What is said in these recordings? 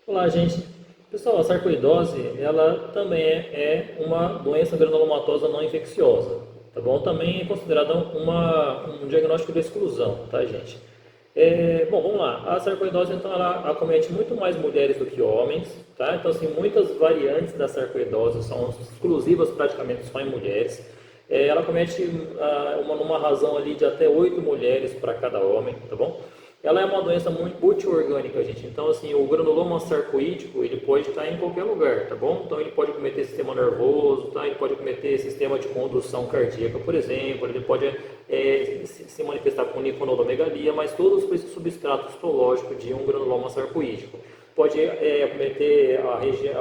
Olá, gente. Pessoal, a sarcoidose, ela também é uma doença granulomatosa não infecciosa, tá bom? Também é considerada um diagnóstico de exclusão, tá, gente? Bom, vamos lá. A sarcoidose, então, ela acomete muito mais mulheres do que homens, tá? Então, assim, muitas variantes da sarcoidose são exclusivas praticamente só em mulheres. Ela comete numa razão ali de até 8 mulheres para cada homem, tá bom? Ela é uma doença muito multiorgânica, gente. Então, assim, o granuloma sarcoídico, ele pode estar em qualquer lugar, tá bom? Então, ele pode cometer sistema nervoso, tá? Ele pode cometer sistema de condução cardíaca, por exemplo. Ele pode se manifestar com linfonodomegalia, mas todos por esse substrato histológico de um granuloma sarcoídico. Pode acometer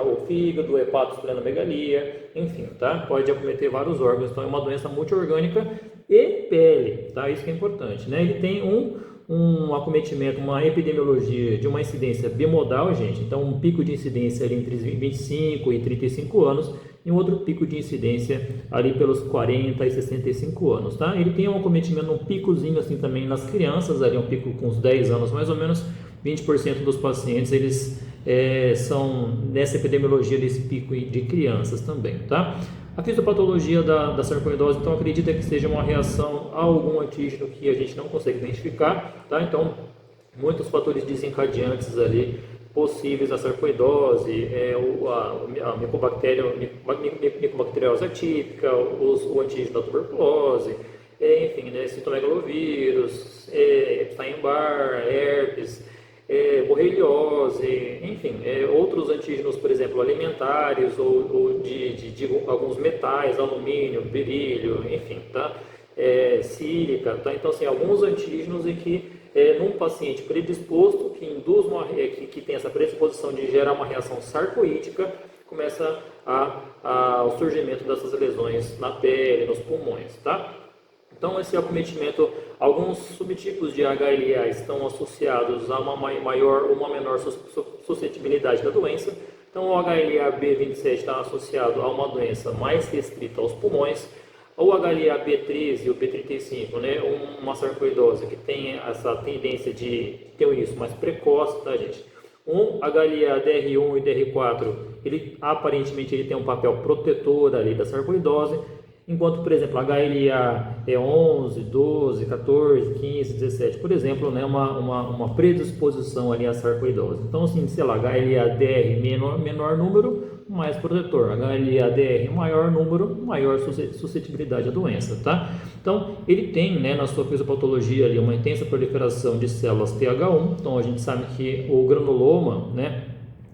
o fígado, o hepato, esplenomegalia, enfim, tá? Pode acometer vários órgãos. Então, é uma doença multiorgânica e pele, tá? Isso que é importante, né? Ele tem um acometimento, uma epidemiologia de uma incidência bimodal, gente. Então, um pico de incidência ali entre 25 e 35 anos e um outro pico de incidência ali pelos 40 e 65 anos, tá? Ele tem um acometimento, um picozinho assim também nas crianças, ali um pico com uns 10 anos mais ou menos. 20% dos pacientes, eles são nessa epidemiologia desse pico de crianças também, tá? A fisiopatologia da sarcoidose, então, acredita que seja uma reação a algum antígeno que a gente não consegue identificar, tá? Então, muitos fatores desencadeantes ali possíveis da sarcoidose, a micobacteriose atípica, o antígeno da tuberculose, enfim, né, citomegalovírus, Epstein-Barr, herpes, borreliose, enfim, outros antígenos, por exemplo, alimentares ou de alguns metais, alumínio, berílio, enfim, tá? Sílica, tá? Então, assim, alguns antígenos em que num paciente predisposto que induz que tem essa predisposição de gerar uma reação sarcoídica, começa o surgimento dessas lesões na pele, nos pulmões, tá? Então, esse acometimento, alguns subtipos de HLA estão associados a uma maior ou uma menor suscetibilidade da doença. Então, o HLA-B27 está associado a uma doença mais restrita aos pulmões. O HLA-B13 e o B35, né, uma sarcoidose que tem essa tendência de ter isso mais precoce, tá, gente? Um HLA-DR1 e DR4, aparentemente ele tem um papel protetor ali da sarcoidose. Enquanto, por exemplo, HLA é 11, 12, 14, 15, 17, por exemplo, né, uma predisposição ali à sarcoidose. Então, assim, sei lá, HLA-DR menor número, mais protetor. HLA-DR maior número, maior suscetibilidade à doença, tá? Então, ele tem, né, na sua fisiopatologia ali uma intensa proliferação de células TH1. Então, a gente sabe que o granuloma, né,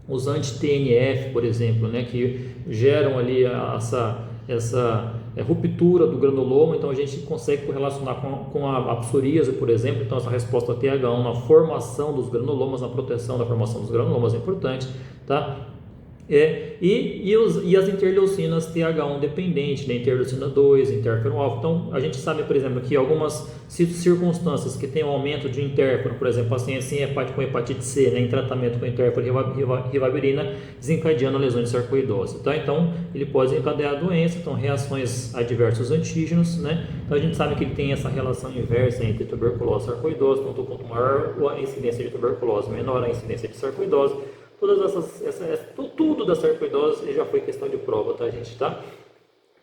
os anti-TNF, por exemplo, né, que geram ali essa ruptura do granuloma, então a gente consegue correlacionar com a psoríase, por exemplo. Então, essa resposta TH1 na formação dos granulomas, na proteção da formação dos granulomas é importante, tá? E as interleucinas TH1 dependente, né? Interleucina 2, interferon alfa. Então, a gente sabe, por exemplo, que algumas circunstâncias que tem um aumento de interferon, por exemplo, pacientes com hepatite C, né, em tratamento com interferon ribavirina, desencadeando lesões de sarcoidose, tá? Então, ele pode desencadear a doença, então, reações adversas aos antígenos, né? Então, a gente sabe que ele tem essa relação inversa entre tuberculose e sarcoidose. Então, quanto maior a incidência de tuberculose, menor a incidência de sarcoidose. Tudo da sarcoidose já foi questão de prova, tá, gente, tá?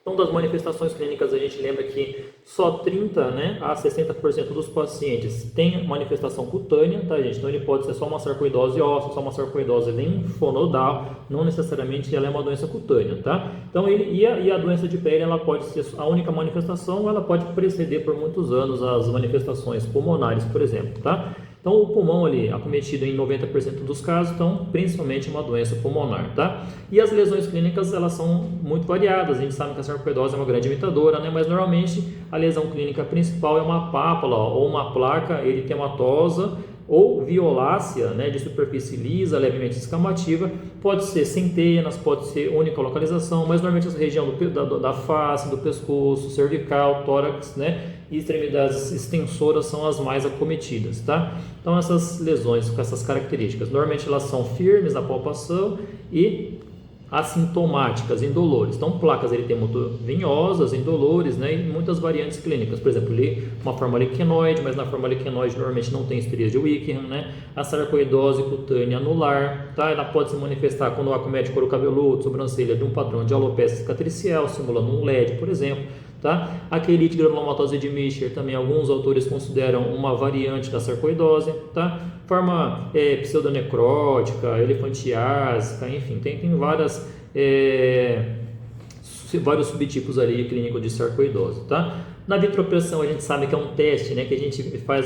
Então, das manifestações clínicas, a gente lembra que só 30, né, a 60% dos pacientes têm manifestação cutânea, tá, gente? Então, ele pode ser só uma sarcoidose óssea, só uma sarcoidose linfonodal, não necessariamente ela é uma doença cutânea, tá? Então, a doença de pele, ela pode ser a única manifestação, ela pode preceder por muitos anos as manifestações pulmonares, por exemplo, tá? Então, o pulmão ali, acometido em 90% dos casos, então, principalmente uma doença pulmonar, tá? E as lesões clínicas, elas são muito variadas. A gente sabe que a sarcoidose é uma grande imitadora, né? Mas, normalmente, a lesão clínica principal é uma pápula ou uma placa eritematosa ou violácea, né, de superfície lisa, levemente escamativa. Pode ser centenas, pode ser única localização, mas normalmente essa região da face, do pescoço, cervical, tórax, né, e extremidades extensoras são as mais acometidas, tá? Então, essas lesões com essas características, normalmente elas são firmes na palpação e assintomáticas, indolores. Então, placas eritemoto-venhosas, indolores, né, e muitas variantes clínicas. Por exemplo, uma forma liquenoide, mas na forma liquenoide normalmente não tem histerias de Wickham, né? A sarcoidose cutânea anular, tá? Ela pode se manifestar quando acomete couro cabeludo, sobrancelha de um padrão de alopecia cicatricial, simulando um LED, por exemplo. Tá? A quelite granulomatose de Micher também alguns autores consideram uma variante da sarcoidose, tá? Forma pseudonecrótica, elefantiásica, enfim, tem vários subtipos ali clínicos de sarcoidose, tá? Na vitropressão a gente sabe que é um teste, né, que a gente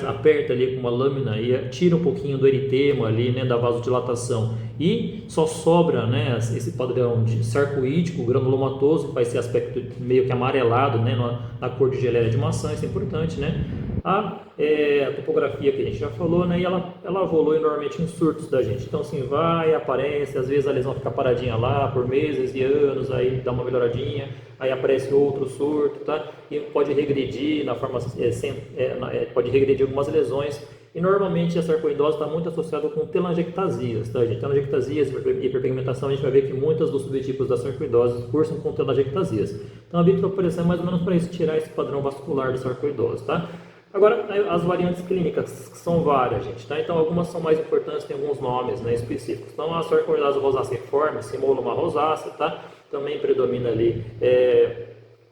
aperta ali com uma lâmina e tira um pouquinho do eritema ali, né, da vasodilatação e só sobra, né, esse padrão de sarcoídico, granulomatoso, que vai ser aspecto meio que amarelado, né, na cor de geleia de maçã, isso é importante, né? A topografia que a gente já falou, né, e ela evolui normalmente em surtos da gente. Então, assim, aparece, às vezes a lesão fica paradinha lá por meses e anos, aí dá uma melhoradinha, aí aparece outro surto, tá? E pode regredir pode regredir algumas lesões. E normalmente a sarcoidose está muito associada com telangiectasias, tá, gente? Telangiectasias e hiperpigmentação, a gente vai ver que muitos dos subtipos da sarcoidose cursam com telangiectasias. Então a vitropressão é mais ou menos para isso, tirar esse padrão vascular da sarcoidose, tá? Agora, as variantes clínicas, que são várias, gente, tá? Então, algumas são mais importantes, tem alguns nomes, né, específicos. Então, a sarcoidose rosácea-forme, simula uma rosácea, tá? Também predomina ali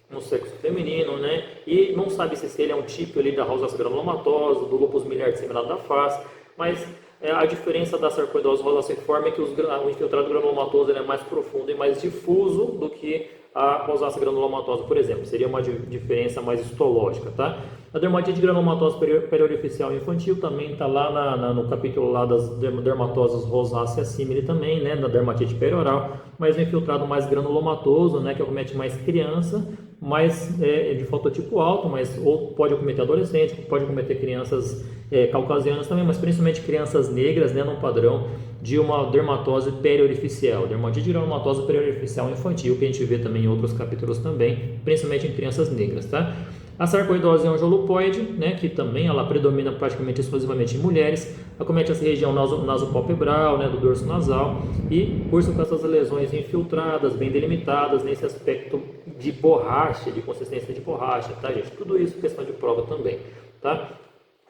no sexo feminino, né? E não sabe se ele é um tipo ali da rosácea granulomatosa, do lúpus miliar disseminado da face, mas a diferença da sarcoidose rosácea-forme é que o infiltrado granulomatoso ele é mais profundo e mais difuso do que a rosácea granulomatosa, por exemplo. Seria uma diferença mais histológica, tá? A dermatite granulomatose periorificial infantil também está lá no capítulo lá das dermatoses rosácea simile também, né? Da dermatite perioral, mas o infiltrado mais granulomatoso, né? Que acomete mais criança, mais de fototipo alto, mas ou pode acometer adolescente, pode acometer crianças caucasianas também, mas principalmente crianças negras, né? Num padrão de uma dermatose periorificial, dermatite granulomatose periorificial infantil, que a gente vê também em outros capítulos também, principalmente em crianças negras, tá? A sarcoidose angiolopoide, né, que também ela predomina praticamente exclusivamente em mulheres, acomete essa região nasopalpebral, né, do dorso nasal e cursa com essas lesões infiltradas, bem delimitadas, nesse aspecto de borracha, de consistência de borracha, tá, gente? Tudo isso questão de prova também, tá?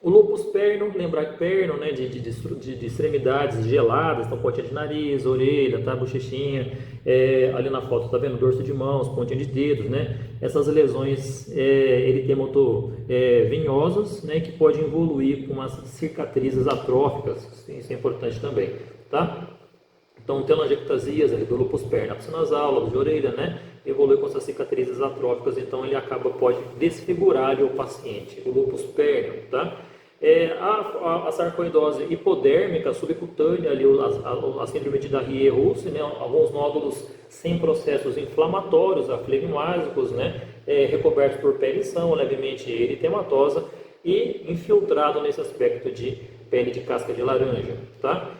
O lúpus perno, lembrar que perno, né, de extremidades geladas, então pontinha de nariz, orelha, tá, bochechinha, ali na foto, tá vendo? Dorso de mãos, pontinha de dedos, né? Essas lesões eritemoto-venhosas, né, que podem evoluir com umas cicatrizes atróficas, isso é importante também, tá? Então, telangiectasias do lúpus perna, nasal, lóbulo de orelha, né? Evolui com essas cicatrizes atróficas, então ele pode desfigurar o paciente, o lúpus perna, tá? A sarcoidose hipodérmica subcutânea, ali, a síndrome de Darrier-Rousse, né? Alguns nódulos sem processos inflamatórios, aflegmásicos, né? Recobertos por pele são levemente eritematosa e infiltrado nesse aspecto de pele de casca de laranja, tá?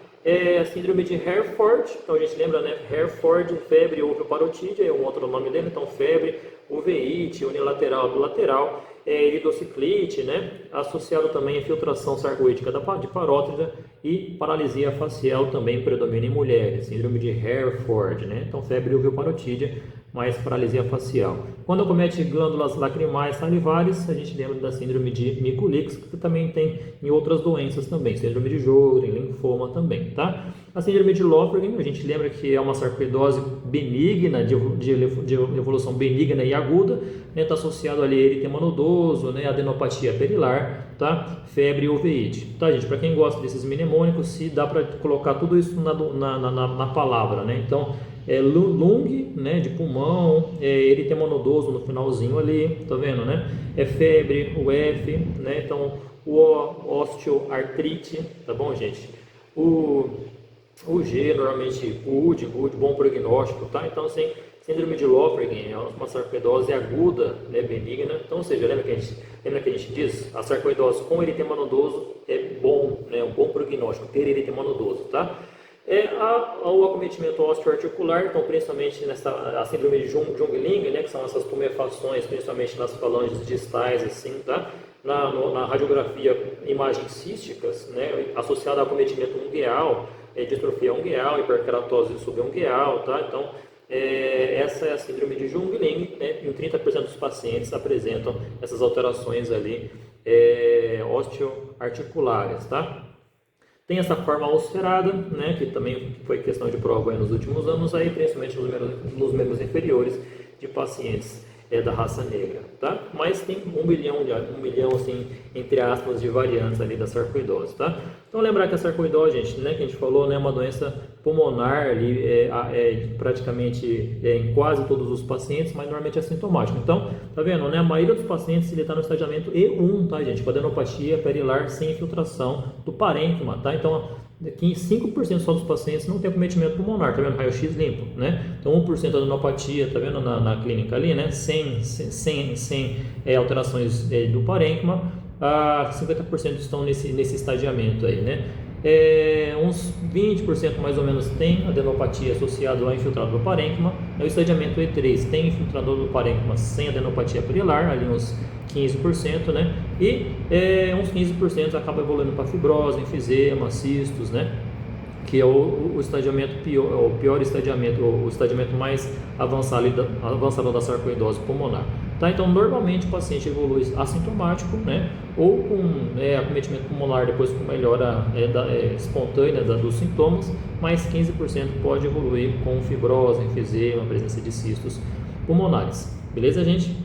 A síndrome de Hereford, então a gente lembra, né? Hereford, febre uveoparotídea, é um outro nome dele, então febre, uveíte, unilateral, bilateral, eridociclite, né? Associado também a infiltração sarcoídica de parótida e paralisia facial também predomina em mulheres, síndrome de Hereford, né? Então febre uveoparotídea, mais paralisia facial. Quando acomete glândulas lacrimais salivares, a gente lembra da síndrome de Mikulicz, que também tem em outras doenças também, síndrome de Sjögren, linfoma também, tá? A síndrome de Lofgren, a gente lembra que é uma sarcoidose benigna, de evolução benigna e aguda, né? Está associado ali a eritema nodoso, né? Adenopatia perilar, tá? Febre e uveíte, tá, gente? Para quem gosta desses mnemônicos, se dá para colocar tudo isso na palavra, né? Então, lung, né, de pulmão, eritema nodoso no finalzinho ali, tá vendo, né? Febre, o F, né? Então, o osteoartrite, tá bom, gente? O G, normalmente, o U de good, bom prognóstico, tá? Então, assim, síndrome de Lofgren é uma sarcoidose aguda, né, benigna. Então, ou seja, lembra que a gente diz, a sarcoidose com eritema nodoso é bom, né, um bom prognóstico, ter eritema nodoso, tá? O acometimento osteoarticular, então principalmente a síndrome de Jungling, né, que são essas tumefações, principalmente nas falanges distais, assim, tá? Na radiografia, imagens císticas, né, associada ao acometimento ungueal, distrofia ungueal, hiperkeratose subungueal, tá? Então, essa é a síndrome de Jung-Ling, né? Em 30% dos pacientes apresentam essas alterações ali osteoarticulares, tá? Tem essa forma osferada, né, que também foi questão de prova aí nos últimos anos, aí, principalmente nos membros inferiores de pacientes da raça negra, tá? Mas tem um milhão, assim, entre aspas, de variantes ali da sarcoidose, tá? Então lembrar que a sarcoidose, gente, né, que a gente falou, né, é uma doença pulmonar ali, praticamente em quase todos os pacientes, mas normalmente é sintomático. Então, tá vendo, né, a maioria dos pacientes ele está no estadiamento E1, tá, gente, com adenopatia perilar sem infiltração do parênquima, tá? Então, aqui 5% só dos pacientes não tem acometimento pulmonar, tá vendo? Raio-X limpo, né? Então 1% da adenopatia, tá vendo na clínica ali, né? Sem alterações do parênquima, 50% estão nesse estadiamento aí, né? Uns 20% mais ou menos tem adenopatia associada ao infiltrado do parênquima. No estadiamento E3 tem infiltrador do parênquima sem adenopatia perilar, ali uns 15%, né? E uns 15% acaba evoluindo para fibrose, enfisema, cistos, né? Que é o estadiamento pior, o pior estadiamento, o estadiamento mais avançado da sarcoidose pulmonar. Tá? Então, normalmente o paciente evolui assintomático, né? Ou com acometimento pulmonar depois com melhora espontânea dos sintomas, mas 15% pode evoluir com fibrose, enfisema, presença de cistos pulmonares. Beleza, gente?